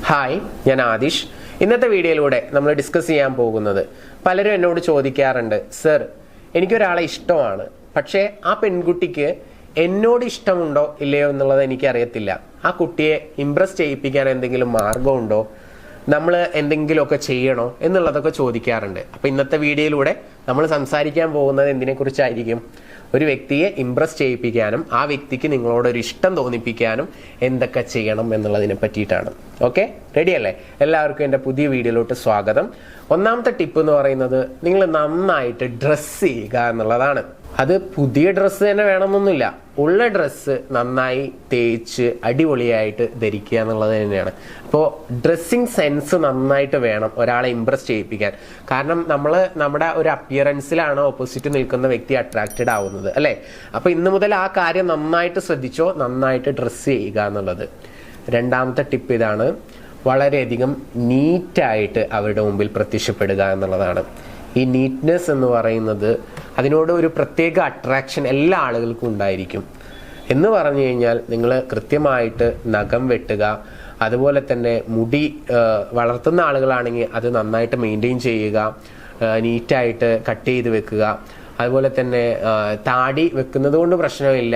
Hi, ഞാൻ ആദിഷ്. ഇന്നത്തെ വീഡിയോയിലൂടെ നമ്മൾ ഡിസ്കസ് ചെയ്യാൻ പോകുന്നത്, പലരും എന്നോട് ചോദിക്കാറുണ്ട്, സർ എനിക്കൊരാളെ ഇഷ്ടമാണ്, പക്ഷേ ആ പെൺകുട്ടിക്ക് എന്നോട് ഇഷ്ടമുണ്ടോ ഇല്ലയോ എന്നുള്ളത് എനിക്കറിയത്തില്ല. ആ കുട്ടിയെ ഇംപ്രസ് ചെയ്യിപ്പിക്കാൻ എന്തെങ്കിലും മാർഗമുണ്ടോ, നമ്മൾ എന്തെങ്കിലുമൊക്കെ ചെയ്യണോ എന്നുള്ളതൊക്കെ ചോദിക്കാറുണ്ട്. അപ്പോൾ ഇന്നത്തെ വീഡിയോയിലൂടെ നമ്മൾ സംസാരിക്കാൻ പോകുന്നത് എന്തിനെക്കുറിച്ചായിരിക്കും? ഒരു വ്യക്തിയെ ഇംപ്രസ് ചെയ്യിപ്പിക്കാനും ആ വ്യക്തിക്ക് നിങ്ങളോടൊരു ഇഷ്ടം തോന്നിപ്പിക്കാനും എന്തൊക്കെ ചെയ്യണം എന്നുള്ളതിനെ പറ്റിയിട്ടാണ്. ഓക്കെ, റെഡിയല്ലേ? എല്ലാവർക്കും എൻ്റെ പുതിയ വീഡിയോയിലോട്ട് സ്വാഗതം. ഒന്നാമത്തെ ടിപ്പ് എന്ന് പറയുന്നത്, നിങ്ങൾ നന്നായിട്ട് ഡ്രസ്സ് ചെയ്യുക എന്നുള്ളതാണ്. അത് പുതിയ ഡ്രസ്സ് തന്നെ വേണമെന്നൊന്നുമില്ല, ഉള്ള ഡ്രസ്സ് നന്നായി തേച്ച് അടിപൊളിയായിട്ട് ധരിക്കുക എന്നുള്ളത് തന്നെയാണ്. അപ്പോൾ ഡ്രസ്സിങ് സെൻസ് നന്നായിട്ട് വേണം ഒരാളെ ഇംപ്രസ് ചെയ്യിപ്പിക്കാൻ. കാരണം നമ്മുടെ ഒരു അപ്പിയറൻസിലാണ് ഓപ്പോസിറ്റ് നിൽക്കുന്ന വ്യക്തി അട്രാക്റ്റഡ് ആവുന്നത്, അല്ലേ? അപ്പോൾ ഇന്ന് മുതൽ ആ കാര്യം നന്നായിട്ട് ശ്രദ്ധിച്ചോ, നന്നായിട്ട് ഡ്രസ്സ് ചെയ്യുക എന്നുള്ളത്. രണ്ടാമത്തെ ടിപ്പ് ഇതാണ്, വളരെയധികം നീറ്റായിട്ട് അവരുടെ മുമ്പിൽ പ്രത്യക്ഷപ്പെടുക എന്നുള്ളതാണ്. ഈ നീറ്റ്നെസ് എന്ന് പറയുന്നത്, അതിനോട് ഒരു പ്രത്യേക അട്രാക്ഷൻ എല്ലാ ആളുകൾക്കും ഉണ്ടായിരിക്കും. എന്ന് പറഞ്ഞു കഴിഞ്ഞാൽ, നിങ്ങൾ കൃത്യമായിട്ട് നഖം വെട്ടുക, അതുപോലെ തന്നെ മുടി വളർത്തുന്ന ആളുകളാണെങ്കിൽ അത് നന്നായിട്ട് മെയിൻറ്റെയിൻ ചെയ്യുക, നീറ്റായിട്ട് കട്ട് ചെയ്ത് വെക്കുക. അതുപോലെ തന്നെ താടി വെക്കുന്നത് കൊണ്ട് പ്രശ്നമില്ല,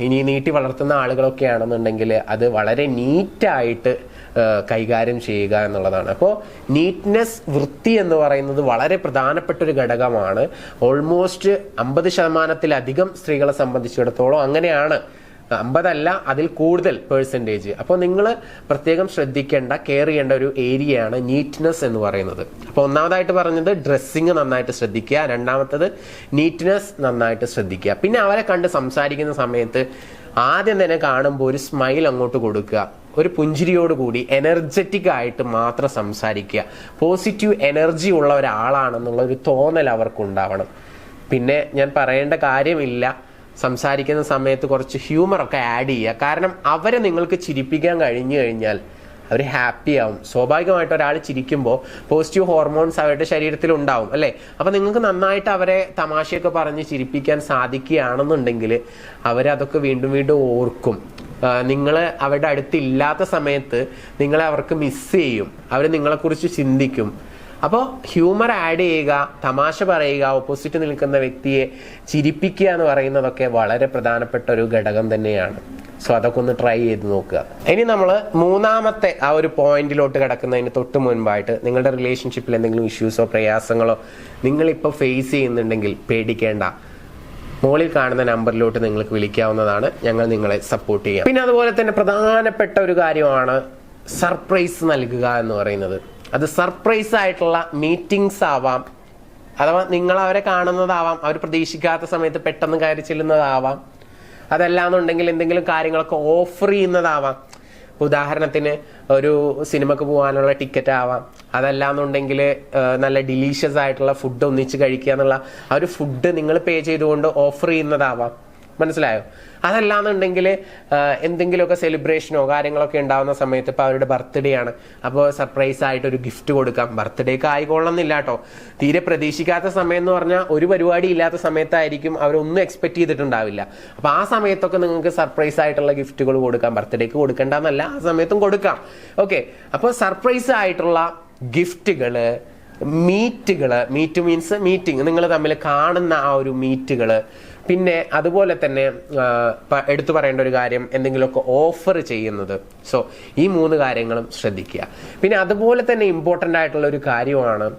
ഇനി നീട്ടി വളർത്തുന്ന ആളുകളൊക്കെ ആണെന്നുണ്ടെങ്കിൽ അത് വളരെ നീറ്റായിട്ട് കൈകാര്യം ചെയ്യുക എന്നുള്ളതാണ്. അപ്പോൾ നീറ്റ്നെസ്, വൃത്തി എന്ന് പറയുന്നത് വളരെ പ്രധാനപ്പെട്ട ഒരു ഘടകമാണ്. ഓൾമോസ്റ്റ് 50% സ്ത്രീകളെ സംബന്ധിച്ചിടത്തോളം അങ്ങനെയാണ്. 50 അതിൽ കൂടുതൽ പെർസെൻറ്റേജ്. അപ്പോൾ നിങ്ങൾ പ്രത്യേകം ശ്രദ്ധിക്കേണ്ട, കെയർ ചെയ്യേണ്ട ഒരു ഏരിയയാണ് നീറ്റ്നെസ് എന്ന് പറയുന്നത്. അപ്പോൾ ഒന്നാമതായിട്ട് പറഞ്ഞത് ഡ്രസ്സിങ് നന്നായിട്ട് ശ്രദ്ധിക്കുക, രണ്ടാമത്തത് നീറ്റ്നെസ് നന്നായിട്ട് ശ്രദ്ധിക്കുക. പിന്നെ അവരെ കണ്ട് സംസാരിക്കുന്ന സമയത്ത് ആദ്യം തന്നെ കാണുമ്പോൾ ഒരു സ്മൈൽ അങ്ങോട്ട് കൊടുക്കുക, ഒരു പുഞ്ചിരിയോടുകൂടി എനർജറ്റിക് ആയിട്ട് മാത്രം സംസാരിക്കുക. പോസിറ്റീവ് എനർജി ഉള്ള ഒരാളാണെന്നുള്ള ഒരു തോന്നൽ അവർക്കുണ്ടാവണം. പിന്നെ ഞാൻ പറയേണ്ട കാര്യമില്ല, സംസാരിക്കുന്ന സമയത്ത് കുറച്ച് ഹ്യൂമറൊക്കെ ആഡ് ചെയ്യുക. കാരണം അവരെ നിങ്ങൾക്ക് ചിരിപ്പിക്കാൻ കഴിഞ്ഞു കഴിഞ്ഞാൽ അവർ ഹാപ്പി ആവും. സ്വാഭാവികമായിട്ട് ഒരാൾ ചിരിക്കുമ്പോൾ പോസിറ്റീവ് ഹോർമോൺസ് അവരുടെ ശരീരത്തിൽ ഉണ്ടാവും, അല്ലേ? അപ്പം നിങ്ങൾക്ക് നന്നായിട്ട് അവരെ തമാശയൊക്കെ പറഞ്ഞ് ചിരിപ്പിക്കാൻ സാധിക്കുകയാണെന്നുണ്ടെങ്കിൽ അവരതൊക്കെ വീണ്ടും വീണ്ടും ഓർക്കും. നിങ്ങൾ അവരുടെ അടുത്തില്ലാത്ത സമയത്ത് നിങ്ങളെ അവർക്ക് മിസ് ചെയ്യും, അവർ നിങ്ങളെക്കുറിച്ച് ചിന്തിക്കും. അപ്പോൾ ഹ്യൂമർ ആഡ് ചെയ്യുക, തമാശ പറയുക, ഓപ്പോസിറ്റ് നിൽക്കുന്ന വ്യക്തിയെ ചിരിപ്പിക്കുക എന്ന് പറയുന്നതൊക്കെ വളരെ പ്രധാനപ്പെട്ട ഒരു ഘടകം തന്നെയാണ്. സോ അതൊക്കെ ഒന്ന് ട്രൈ ചെയ്ത് നോക്കുക. ഇനി നമ്മൾ മൂന്നാമത്തെ ആ ഒരു പോയിന്റിലോട്ട് കിടക്കുന്നതിന് തൊട്ട് മുൻപായിട്ട്, നിങ്ങളുടെ റിലേഷൻഷിപ്പിൽ എന്തെങ്കിലും ഇഷ്യൂസോ പ്രയാസങ്ങളോ നിങ്ങളിപ്പോൾ ഫേസ് ചെയ്യുന്നുണ്ടെങ്കിൽ പേടിക്കേണ്ട. മുകളിൽ കാണുന്ന നമ്പറിലോട്ട് നിങ്ങൾക്ക് വിളിക്കാവുന്നതാണ്, ഞങ്ങൾ നിങ്ങളെ സപ്പോർട്ട് ചെയ്യാം. പിന്നെ അതുപോലെ തന്നെ പ്രധാനപ്പെട്ട ഒരു കാര്യമാണ് സർപ്രൈസ് നൽകുക എന്ന് പറയുന്നത്. അത് സർപ്രൈസ് ആയിട്ടുള്ള മീറ്റിംഗ്സ് ആവാം, അഥവാ നിങ്ങൾ അവരെ കാണുന്നതാവാം, അവർ പ്രതീക്ഷിക്കാത്ത സമയത്ത് പെട്ടെന്ന് കയറി ചെല്ലുന്നതാവാം, അതല്ലാന്നുണ്ടെങ്കിൽ എന്തെങ്കിലും കാര്യങ്ങളൊക്കെ ഓഫർ ചെയ്യുന്നതാവാം. ഉദാഹരണത്തിന് ഒരു സിനിമക്ക് പോകാനുള്ള ടിക്കറ്റ് ആവാം, അതല്ലാന്നുണ്ടെങ്കിൽ നല്ല ഡിലീഷ്യസ് ആയിട്ടുള്ള ഫുഡ് ഒന്നിച്ച് കഴിക്കുക എന്നുള്ള ആ ഒരു ഫുഡ് നിങ്ങൾ പേ ചെയ്തുകൊണ്ട് ഓഫർ ചെയ്യുന്നതാവാം. മനസ്സിലായോ? അതല്ലാന്നുണ്ടെങ്കിൽ എന്തെങ്കിലുമൊക്കെ സെലിബ്രേഷനോ കാര്യങ്ങളൊക്കെ ഉണ്ടാകുന്ന സമയത്ത്, ഇപ്പോൾ അവരുടെ ബർത്ത്ഡേ ആണ്, അപ്പോൾ സർപ്രൈസ് ആയിട്ട് ഒരു ഗിഫ്റ്റ് കൊടുക്കാം. ബർത്ത്ഡേക്ക് ആയിക്കൊള്ളണമെന്നില്ല കേട്ടോ, തീരെ പ്രതീക്ഷിക്കാത്ത സമയം എന്ന് പറഞ്ഞാൽ ഒരു പരിപാടി ഇല്ലാത്ത സമയത്തായിരിക്കും, അവരൊന്നും എക്സ്പെക്ട് ചെയ്തിട്ടുണ്ടാവില്ല. അപ്പോൾ ആ സമയത്തൊക്കെ നിങ്ങൾക്ക് സർപ്രൈസ് ആയിട്ടുള്ള ഗിഫ്റ്റുകൾ കൊടുക്കാം. ബർത്ത്ഡേക്ക് കൊടുക്കേണ്ടെന്നല്ല, ആ സമയത്തും കൊടുക്കാം. ഓക്കെ, അപ്പോൾ സർപ്രൈസ് ആയിട്ടുള്ള ഗിഫ്റ്റുകൾ, മീറ്റ് മീൻസ് മീറ്റിംഗ്, നിങ്ങൾ തമ്മിൽ കാണുന്ന ആ ഒരു മീറ്റുകൾ. പിന്നെ അതുപോലെ തന്നെ എടുത്തു പറയേണ്ട ഒരു കാര്യം, എന്തെങ്കിലുമൊക്കെ ഓഫർ ചെയ്യുന്നത്. സോ ഈ 3 കാര്യങ്ങളും ശ്രദ്ധിക്കുക. പിന്നെ അതുപോലെ തന്നെ ഇമ്പോർട്ടൻ്റ് ആയിട്ടുള്ള ഒരു കാര്യമാണ്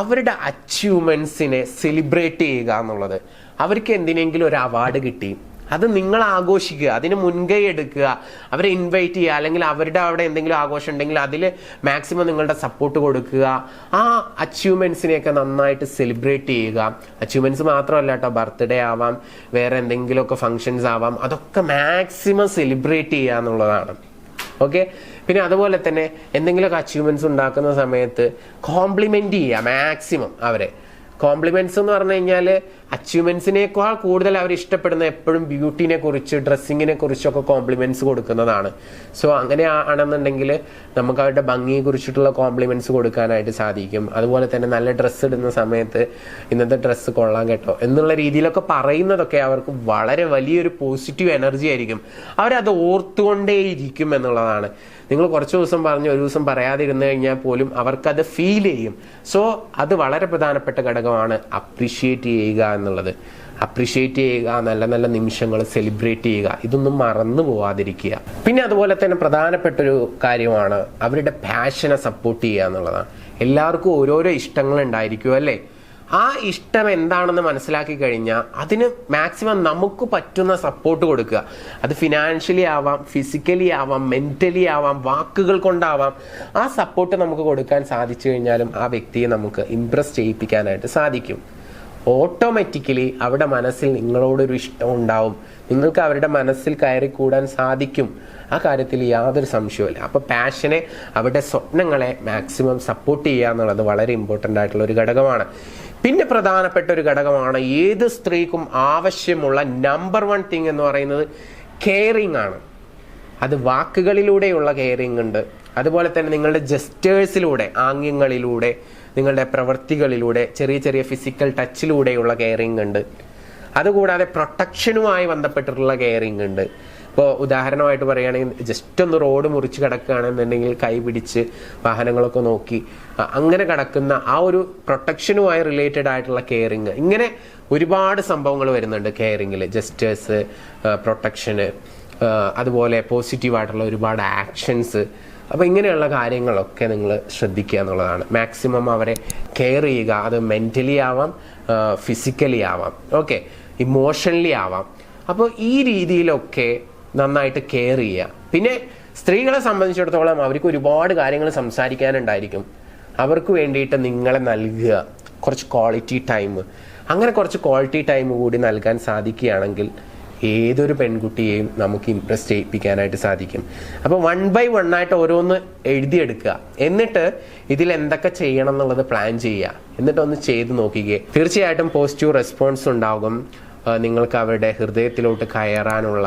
അവരുടെ അച്ചീവ്മെൻറ്റ്സിനെ സെലിബ്രേറ്റ് ചെയ്യുക എന്നുള്ളത്. അവർക്ക് എന്തിനെങ്കിലും ഒരു അവാർഡ് കിട്ടി, അത് നിങ്ങൾ ആഘോഷിക്കുക, അതിന് മുൻകൈ എടുക്കുക, അവരെ ഇൻവൈറ്റ് ചെയ്യുക, അല്ലെങ്കിൽ അവരുടെ അവിടെ എന്തെങ്കിലും ആഘോഷം ഉണ്ടെങ്കിൽ അതിൽ മാക്സിമം നിങ്ങളുടെ സപ്പോർട്ട് കൊടുക്കുക. ആ അച്ചീവ്മെൻറ്റ്സിനെയൊക്കെ നന്നായിട്ട് സെലിബ്രേറ്റ് ചെയ്യുക. അച്ചീവ്മെൻറ്റ്സ് മാത്രമല്ല കേട്ടോ, ബർത്ത്ഡേ ആവാം, വേറെ എന്തെങ്കിലുമൊക്കെ ഫങ്ഷൻസ് ആവാം, അതൊക്കെ മാക്സിമം സെലിബ്രേറ്റ് ചെയ്യുക എന്നുള്ളതാണ്. ഓക്കെ, പിന്നെ അതുപോലെ തന്നെ എന്തെങ്കിലുമൊക്കെ അച്ചീവ്മെൻറ്റ്സ് ഉണ്ടാക്കുന്ന സമയത്ത് കോംപ്ലിമെൻറ്റ് ചെയ്യുക മാക്സിമം അവരെ. കോംപ്ലിമെന്റ്സ് എന്ന് പറഞ്ഞു കഴിഞ്ഞാൽ അച്ചീവ്മെന്റ്സിനേക്കാൾ കൂടുതൽ അവർ ഇഷ്ടപ്പെടുന്ന എപ്പോഴും ബ്യൂട്ടിനെ കുറിച്ച്, ഡ്രസ്സിങ്ങിനെ കുറിച്ചൊക്കെ കോംപ്ലിമെന്റ്സ് കൊടുക്കുന്നതാണ്. സോ അങ്ങനെ ആണെന്നുണ്ടെങ്കിൽ നമുക്ക് അവരുടെ ഭംഗിയെ കുറിച്ചിട്ടുള്ള കോംപ്ലിമെന്റ്സ് കൊടുക്കാനായിട്ട് സാധിക്കും. അതുപോലെ തന്നെ നല്ല ഡ്രസ്സ് ഇടുന്ന സമയത്ത് ഇന്നത്തെ ഡ്രസ്സ് കൊള്ളാൻ കേട്ടോ എന്നുള്ള രീതിയിലൊക്കെ പറയുന്നതൊക്കെ അവർക്ക് വളരെ വലിയൊരു പോസിറ്റീവ് എനർജി ആയിരിക്കും. അവരത് ഓർത്തുകൊണ്ടേയിരിക്കും എന്നുള്ളതാണ്. നിങ്ങൾ കുറച്ച് ദിവസം പറഞ്ഞ് ഒരു ദിവസം പറയാതിരുന്നു കഴിഞ്ഞാൽ പോലും അവർക്കത് ഫീൽ ചെയ്യും. സോ അത് വളരെ പ്രധാനപ്പെട്ട ഘടകമാണ് അപ്രീഷിയേറ്റ് ചെയ്യുക എന്നുള്ളത്. അപ്രീഷിയേറ്റ് ചെയ്യുക, നല്ല നല്ല നിമിഷങ്ങൾ സെലിബ്രേറ്റ് ചെയ്യുക, ഇതൊന്നും മറന്നു പോവാതിരിക്കുക. പിന്നെ അതുപോലെ തന്നെ പ്രധാനപ്പെട്ടൊരു കാര്യമാണ് അവരുടെ പാഷനെ സപ്പോർട്ട് ചെയ്യുക എന്നുള്ളതാണ്. എല്ലാവർക്കും ഓരോരോ ഇഷ്ടങ്ങൾ ഉണ്ടായിരിക്കും അല്ലേ? ആ ഇഷ്ടം എന്താണെന്ന് മനസ്സിലാക്കി കഴിഞ്ഞാൽ അതിന് മാക്സിമം നമുക്ക് പറ്റുന്ന സപ്പോർട്ട് കൊടുക്കുക. അത് ഫിനാൻഷ്യലി ആവാം, ഫിസിക്കലി ആവാം, മെന്റലി ആവാം, വാക്കുകൾ കൊണ്ടാവാം. ആ സപ്പോർട്ട് നമുക്ക് കൊടുക്കാൻ സാധിച്ചു കഴിഞ്ഞാലും ആ വ്യക്തിയെ നമുക്ക് ഇംപ്രസ് ചെയ്യിപ്പിക്കാനായിട്ട് സാധിക്കും. ഓട്ടോമാറ്റിക്കലി അവരുടെ മനസ്സിൽ നിങ്ങളോടൊരു ഇഷ്ടം ഉണ്ടാവും. നിങ്ങൾക്ക് അവരുടെ മനസ്സിൽ കയറി കൂടാൻ സാധിക്കും. ആ കാര്യത്തിൽ യാതൊരു സംശയവുമില്ല. അപ്പോൾ പാഷനെ, അവരുടെ സ്വപ്നങ്ങളെ മാക്സിമം സപ്പോർട്ട് ചെയ്യുക എന്നുള്ളത് വളരെ ഇമ്പോർട്ടൻ്റ് ആയിട്ടുള്ള ഒരു ഘടകമാണ്. പിന്നെ പ്രധാനപ്പെട്ട ഒരു ഘടകമാണ് ഏത് സ്ത്രീക്കും ആവശ്യമുള്ള നമ്പർ 1 തിങ് എന്ന് പറയുന്നത് കെയറിങ് ആണ്. അത് വാക്കുകളിലൂടെയുള്ള കെയറിങ് ഉണ്ട്, അതുപോലെ തന്നെ നിങ്ങളുടെ ജസ്റ്റേഴ്സിലൂടെ, ആംഗ്യങ്ങളിലൂടെ, നിങ്ങളുടെ പ്രവൃത്തികളിലൂടെ, ചെറിയ ചെറിയ ഫിസിക്കൽ ടച്ചിലൂടെയുള്ള കെയറിങ് ഉണ്ട്. അതുകൂടാതെ പ്രൊട്ടക്ഷനുമായി ബന്ധപ്പെട്ടിട്ടുള്ള കെയറിങ് ഉണ്ട്. ഇപ്പോൾ ഉദാഹരണമായിട്ട് പറയുകയാണെങ്കിൽ ജസ്റ്റ് ഒന്ന് റോഡ് മുറിച്ച് കിടക്കുകയാണെന്നുണ്ടെങ്കിൽ കൈ പിടിച്ച് വാഹനങ്ങളൊക്കെ നോക്കി അങ്ങനെ കിടക്കുന്ന ആ ഒരു പ്രൊട്ടക്ഷനുമായി റിലേറ്റഡ് ആയിട്ടുള്ള കെയറിങ്. ഇങ്ങനെ ഒരുപാട് സംഭവങ്ങൾ വരുന്നുണ്ട് കെയറിങ്ങിൽ. ജസ്റ്റേഴ്സ്, പ്രൊട്ടക്ഷന്, അതുപോലെ പോസിറ്റീവായിട്ടുള്ള ഒരുപാട് ആക്ഷൻസ്. അപ്പോൾ ഇങ്ങനെയുള്ള കാര്യങ്ങളൊക്കെ നിങ്ങൾ ശ്രദ്ധിക്കുക എന്നുള്ളതാണ്. മാക്സിമം അവരെ കെയർ ചെയ്യുക. അത് മെൻ്റലി ആവാം, ഫിസിക്കലി ആവാം, ഓക്കെ, ഇമോഷണലി ആവാം. അപ്പോൾ ഈ രീതിയിലൊക്കെ നന്നായിട്ട് കെയർ ചെയ്യുക. പിന്നെ സ്ത്രീകളെ സംബന്ധിച്ചിടത്തോളം അവർക്ക് ഒരുപാട് കാര്യങ്ങൾ സംസാരിക്കാനുണ്ടായിരിക്കും. അവർക്ക് വേണ്ടിയിട്ട് നിങ്ങളെ നൽകുക കുറച്ച് ക്വാളിറ്റി ടൈം. അങ്ങനെ കുറച്ച് ക്വാളിറ്റി ടൈം കൂടി നൽകാൻ സാധിക്കുകയാണെങ്കിൽ ഏതൊരു പെൺകുട്ടിയെയും നമുക്ക് ഇംപ്രസ് ചെയ്യിപ്പിക്കാനായിട്ട് സാധിക്കും. അപ്പോൾ 1 by 1 ആയിട്ട് ഓരോന്ന് എഴുതിയെടുക്കുക. എന്നിട്ട് ഇതിൽ എന്തൊക്കെ ചെയ്യണം എന്നുള്ളത് പ്ലാൻ ചെയ്യുക. എന്നിട്ടൊന്ന് ചെയ്ത് നോക്കിക്കേ. തീർച്ചയായിട്ടും പോസിറ്റീവ് റെസ്പോൺസ് ഉണ്ടാകും. നിങ്ങൾക്ക് അവരുടെ ഹൃദയത്തിലോട്ട് കയറാനുള്ള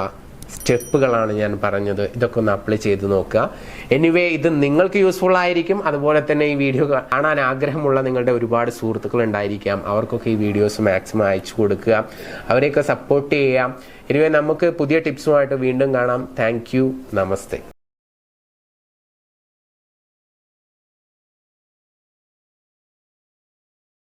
സ്റ്റെപ്പുകളാണ് ഞാൻ പറഞ്ഞത്. ഇതൊക്കെ ഒന്ന് അപ്ലൈ ചെയ്ത് നോക്കുക. എനിവേ, ഇത് നിങ്ങൾക്ക് യൂസ്ഫുൾ ആയിരിക്കും. അതുപോലെ തന്നെ ഈ വീഡിയോ കാണാൻ ആഗ്രഹമുള്ള നിങ്ങളുടെ ഒരുപാട് സുഹൃത്തുക്കൾ ഉണ്ടായിരിക്കാം. അവർക്കൊക്കെ ഈ വീഡിയോസ് മാക്സിമം അയച്ചു കൊടുക്കുക. അവരെയൊക്കെ സപ്പോർട്ട് ചെയ്യാം. എനിവേ, നമുക്ക് പുതിയ ടിപ്സുമായിട്ട് വീണ്ടും കാണാം. Thank you. നമസ്തേ.